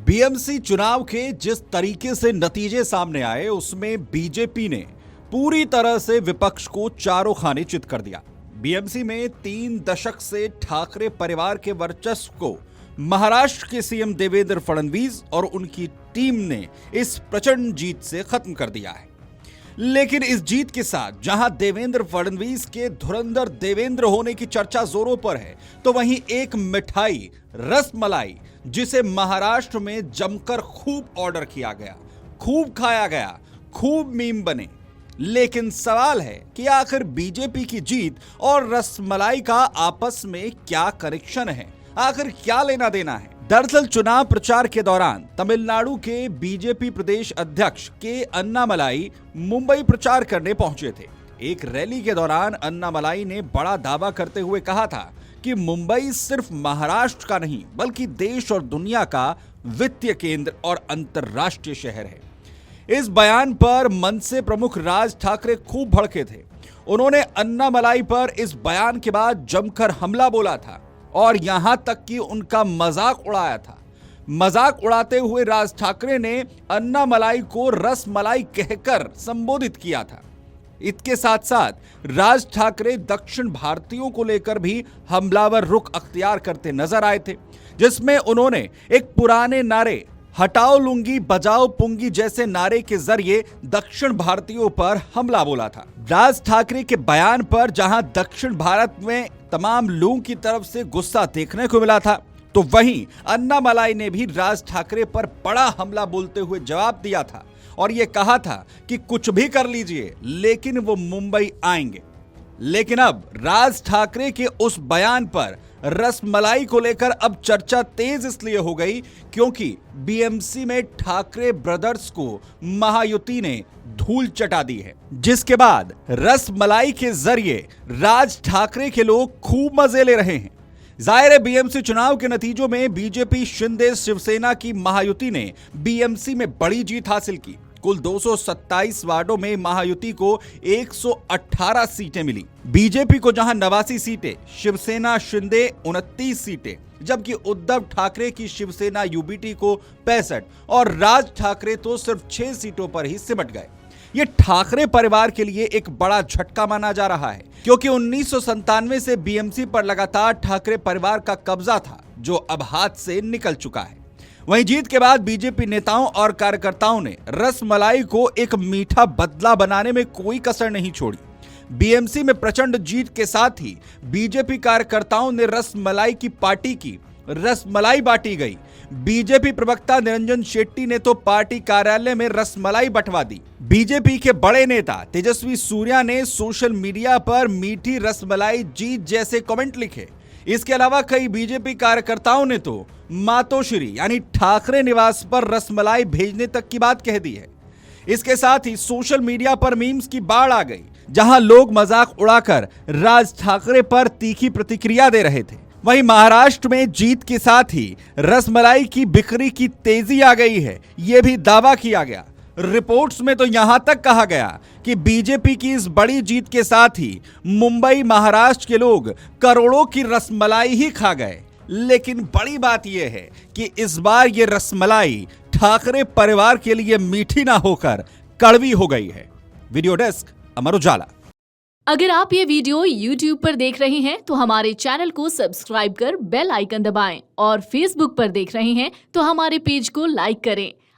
BMC चुनाव के जिस तरीके से नतीजे सामने आए उसमें बीजेपी ने पूरी तरह से विपक्ष को चारों खाने चित कर दिया। बीएमसी में 3 दशक से ठाकरे परिवार के वर्चस्व को महाराष्ट्र के सीएम देवेंद्र फडणवीस और उनकी टीम ने इस प्रचंड जीत से खत्म कर दिया है। लेकिन इस जीत के साथ जहां देवेंद्र फडणवीस के धुरंधर देवेंद्र होने की चर्चा जोरों पर है, तो वहीं एक मिठाई रसमलाई जिसे महाराष्ट्र में जमकर खूब ऑर्डर किया गया, खूब खाया गया, खूब मीम बने। लेकिन सवाल है कि आखिर बीजेपी की जीत और रसमलाई का आपस में क्या कनेक्शन है, आखिर क्या लेना देना है। दरअसल चुनाव प्रचार के दौरान तमिलनाडु के बीजेपी प्रदेश अध्यक्ष के अन्नामलाई मुंबई प्रचार करने पहुंचे थे। एक रैली के दौरान अन्नामलाई ने बड़ा दावा करते हुए कहा था कि मुंबई सिर्फ महाराष्ट्र का नहीं बल्कि देश और दुनिया का वित्तीय केंद्र और अंतर्राष्ट्रीय शहर है। इस बयान पर मनसे प्रमुख राज ठाकरे खूब भड़के थे। उन्होंने अन्नामलाई पर इस बयान के बाद जमकर हमला बोला था और यहां तक कि उनका मजाक उड़ाया था। मजाक उड़ाते हुए राज ठाकरे ने अन्नामलाई को रसमलाई कहकर संबोधित किया था। इसके साथ साथ राज ठाकरे दक्षिण भारतीयों को लेकर भी हमलावर रुख अख्तियार करते नजर आए थे, जिसमें उन्होंने एक पुराने नारे हटाओ लुंगी बजाओ पुंगी जैसे नारे के जरिए दक्षिण भारतीयों पर हमला बोला था। राज ठाकरे के बयान पर जहां दक्षिण भारत में तमाम लोगों की तरफ से गुस्सा देखने को मिला था, तो वहीं अन्नामलाई ने भी राज ठाकरे पर बड़ा हमला बोलते हुए जवाब दिया था और यह कहा था कि कुछ भी कर लीजिए लेकिन वो मुंबई आएंगे। लेकिन अब राज ठाकरे के उस बयान पर रसमलाई को लेकर अब चर्चा तेज इसलिए हो गई क्योंकि बीएमसी में ठाकरे ब्रदर्स को महायुति ने धूल चटा दी है, जिसके बाद रसमलाई के जरिए राज ठाकरे के लोग खूब मजे ले रहे हैं। जाहिर है बीएमसी चुनाव के नतीजों में बीजेपी शिंदे शिवसेना की महायुति ने बीएमसी में बड़ी जीत हासिल की। कुल 227 वार्डों में महायुति को 118 सीटें मिली। बीजेपी को जहां 89 सीटें, शिवसेना शिंदे 29 सीटें, जबकि उद्धव ठाकरे की शिवसेना यूबीटी को 65 और राज ठाकरे तो सिर्फ 6 सीटों पर ही सिमट गए। ये ठाकरे परिवार के लिए एक बड़ा झटका माना जा रहा है क्योंकि 1997 से बीएमसी पर लगातार ठाकरे परिवार का कब्जा था, जो अब हाथ से निकल चुका है। वहीं जीत के बाद बीजेपी नेताओं और कार्यकर्ताओं ने रसमलाई को एक मीठा बदला बनाने में कोई कसर नहीं छोड़ी। बीएमसी में प्रचंड जीत के साथ ही बीजेपी कार्यकर्ताओं ने रसमलाई की पार्टी की, रसमलाई बांटी गई। बीजेपी प्रवक्ता निरंजन शेट्टी ने तो पार्टी कार्यालय में रसमलाई बंटवा दी। बीजेपी के बड़े नेता तेजस्वी सूर्या ने सोशल मीडिया पर मीठी रसमलाई जीत जैसे कमेंट लिखे। इसके अलावा कई बीजेपी कार्यकर्ताओं ने तो मातोश्री यानी ठाकरे निवास पर रसमलाई भेजने तक की बात कह दी है। इसके साथ ही सोशल मीडिया पर मीम्स की बाढ़ आ गई, जहां लोग मजाक उड़ाकर राज ठाकरे पर तीखी प्रतिक्रिया दे रहे थे। वहीं महाराष्ट्र में जीत के साथ ही रसमलाई की बिक्री की तेजी आ गई है, यह भी दावा किया गया। रिपोर्ट्स में तो यहां तक कहा गया कि बीजेपी की इस बड़ी जीत के साथ ही मुंबई महाराष्ट्र के लोग करोड़ों की रसमलाई ही खा गए। लेकिन बड़ी बात यह है कि इस बार ये रसमलाई ठाकरे परिवार के लिए मीठी ना होकर कड़वी हो गई है। Video desk Amar Ujala. अगर आप ये वीडियो YouTube पर देख रहे हैं तो हमारे चैनल को सब्सक्राइब कर बेल आइकन दबाएं और Facebook पर देख रहे हैं तो हमारे पेज को लाइक करें।